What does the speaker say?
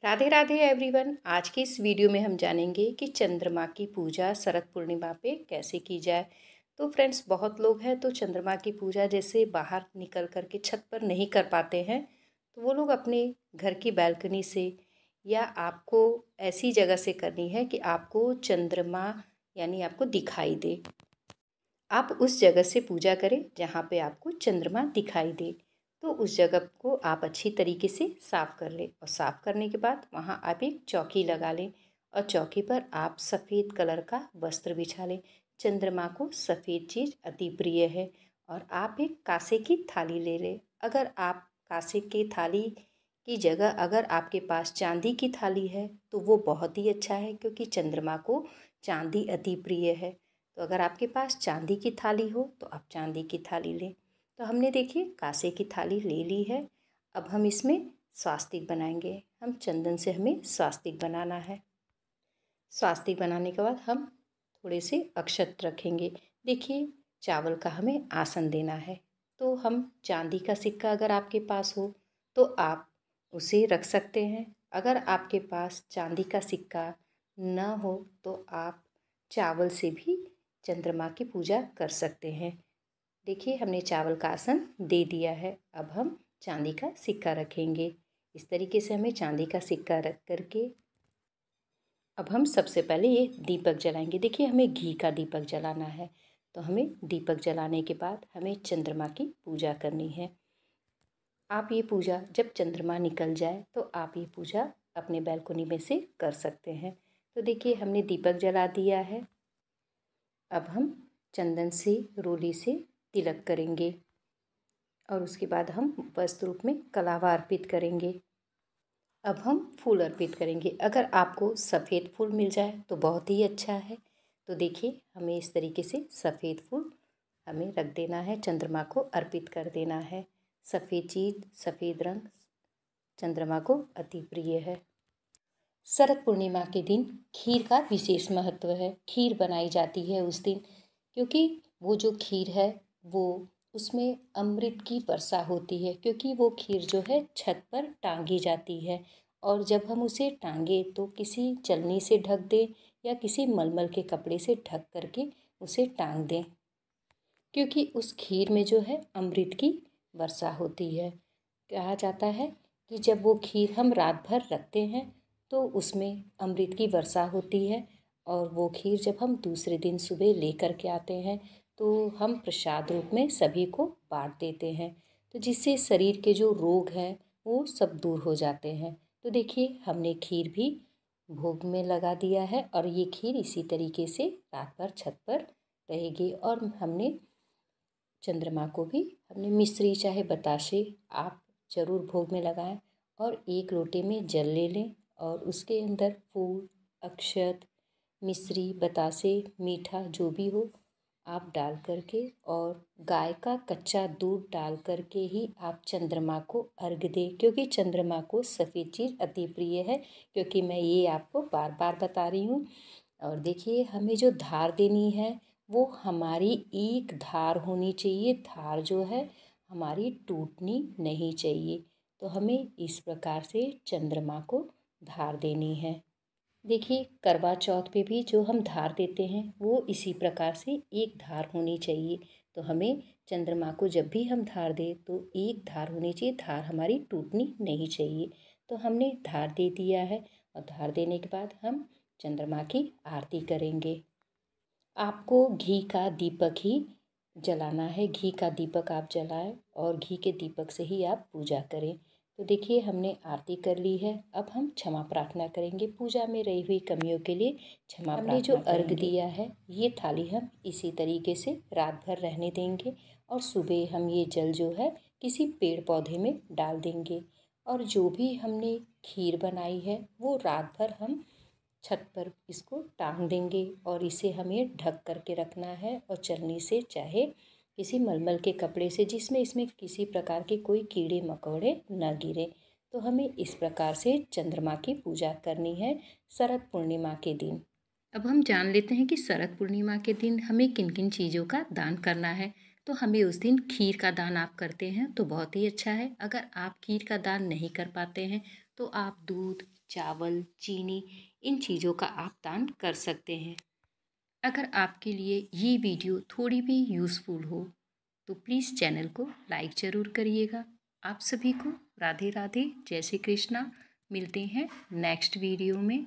Radhe Radhe everyone. आज की इस वीडियो में हम जानेंगे कि चंद्रमा की पूजा शरद पूर्णिमा पे कैसे की जाए। तो फ्रेंड्स, बहुत लोग हैं तो चंद्रमा की पूजा जैसे बाहर निकल कर के छत पर नहीं कर पाते हैं, तो वो लोग अपने घर की बालकनी से या आपको ऐसी जगह से करनी है कि आपको चंद्रमा यानी आपको दिखाई दे। आप उस जगह से पूजा करें जहाँ पे आपको चंद्रमा दिखाई दे। तो उस जगह को आप अच्छी तरीके से साफ़ कर लें और साफ़ करने के बाद वहाँ आप एक चौकी लगा लें और चौकी पर आप सफ़ेद कलर का वस्त्र बिछा लें। चंद्रमा को सफ़ेद चीज़ अति प्रिय है। और आप एक कांसे की थाली ले लें। अगर आप कांसे की थाली की जगह अगर आपके पास चांदी की थाली है तो वो बहुत ही अच्छा है, क्योंकि चंद्रमा को चांदी अति प्रिय है। तो अगर आपके पास चांदी की थाली हो तो आप चांदी की थाली लें। तो हमने देखिए कांसे की थाली ले ली है। अब हम इसमें स्वास्तिक बनाएंगे। हम चंदन से हमें स्वास्तिक बनाना है। स्वास्तिक बनाने के बाद हम थोड़े से अक्षत रखेंगे। देखिए, चावल का हमें आसन देना है। तो हम चांदी का सिक्का अगर आपके पास हो तो आप उसे रख सकते हैं। अगर आपके पास चांदी का सिक्का न हो तो आप चावल से भी चंद्रमा की पूजा कर सकते हैं। देखिए, हमने चावल का आसन दे दिया है। अब हम चांदी का सिक्का रखेंगे। इस तरीके से हमें चांदी का सिक्का रख करके अब हम सबसे पहले ये दीपक जलाएंगे। देखिए, हमें घी का दीपक जलाना है। तो हमें दीपक जलाने के बाद हमें चंद्रमा की पूजा करनी है। आप ये पूजा जब चंद्रमा निकल जाए तो आप ये पूजा अपने बालकनी में से कर सकते हैं। तो देखिए, हमने दीपक जला दिया है। अब हम चंदन से रोली से तिलक करेंगे और उसके बाद हम वस्त्र रूप में कलावा अर्पित करेंगे। अब हम फूल अर्पित करेंगे। अगर आपको सफ़ेद फूल मिल जाए तो बहुत ही अच्छा है। तो देखिए, हमें इस तरीके से सफ़ेद फूल हमें रख देना है, चंद्रमा को अर्पित कर देना है। सफ़ेद चीज़, सफ़ेद रंग चंद्रमा को अति प्रिय है। शरद पूर्णिमा के दिन खीर का विशेष महत्व है। खीर बनाई जाती है उस दिन, क्योंकि वो जो खीर है वो उसमें अमृत की वर्षा होती है। क्योंकि वो खीर जो है छत पर टांगी जाती है, और जब हम उसे टांगे तो किसी चलनी से ढक दें या किसी मलमल के कपड़े से ढक करके उसे टांग दें, क्योंकि उस खीर में जो है अमृत की वर्षा होती है। कहा जाता है कि जब वो खीर हम रात भर रखते हैं तो उसमें अमृत की वर्षा होती है, और वो खीर जब हम दूसरे दिन सुबह लेकर के आते हैं तो हम प्रसाद रूप में सभी को बांट देते हैं। तो जिससे शरीर के जो रोग हैं वो सब दूर हो जाते हैं। तो देखिए, हमने खीर भी भोग में लगा दिया है और ये खीर इसी तरीके से रात भर छत पर रहेगी। और हमने चंद्रमा को भी हमने मिश्री चाहे बताशे आप ज़रूर भोग में लगाएं। और एक लोटे में जल ले लें और उसके अंदर फूल, अक्षत, मिश्री, बतासे, मीठा जो भी हो आप डाल करके और गाय का कच्चा दूध डाल करके ही आप चंद्रमा को अर्घ दें, क्योंकि चंद्रमा को सफ़ेद चीज़ अति प्रिय है। क्योंकि मैं ये आपको बार बार बता रही हूँ। और देखिए, हमें जो धार देनी है वो हमारी एक धार होनी चाहिए। धार जो है हमारी टूटनी नहीं चाहिए। तो हमें इस प्रकार से चंद्रमा को धार देनी है। देखिए, करवा चौथ पे भी जो हम धार देते हैं वो इसी प्रकार से एक धार होनी चाहिए। तो हमें चंद्रमा को जब भी हम धार दें तो एक धार होनी चाहिए, धार हमारी टूटनी नहीं चाहिए। तो हमने धार दे दिया है और धार देने के बाद हम चंद्रमा की आरती करेंगे। आपको घी का दीपक ही जलाना है। घी का दीपक आप जलाएं और घी के दीपक से ही आप पूजा करें। तो देखिए, हमने आरती कर ली है। अब हम क्षमा प्रार्थना करेंगे। पूजा में रही हुई कमियों के लिए क्षमा प्रार्थना करेंगे। हमने जो अर्घ दिया है ये थाली हम इसी तरीके से रात भर रहने देंगे और सुबह हम ये जल जो है किसी पेड़ पौधे में डाल देंगे। और जो भी हमने खीर बनाई है वो रात भर हम छत पर इसको टांग देंगे और इसे हमें ढक करके रखना है, और चलनी से चाहे किसी मलमल के कपड़े से जिसमें इसमें किसी प्रकार के कोई कीड़े मकोड़े न गिरे। तो हमें इस प्रकार से चंद्रमा की पूजा करनी है शरद पूर्णिमा के दिन। अब हम जान लेते हैं कि शरद पूर्णिमा के दिन हमें किन किन चीज़ों का दान करना है। तो हमें उस दिन खीर का दान आप करते हैं तो बहुत ही अच्छा है। अगर आप खीर का दान नहीं कर पाते हैं तो आप दूध, चावल, चीनी इन चीज़ों का आप दान कर सकते हैं। अगर आपके लिए ये वीडियो थोड़ी भी यूज़फुल हो तो प्लीज़ चैनल को लाइक ज़रूर करिएगा। आप सभी को राधे राधे, जय श्री कृष्णा। मिलते हैं नेक्स्ट वीडियो में।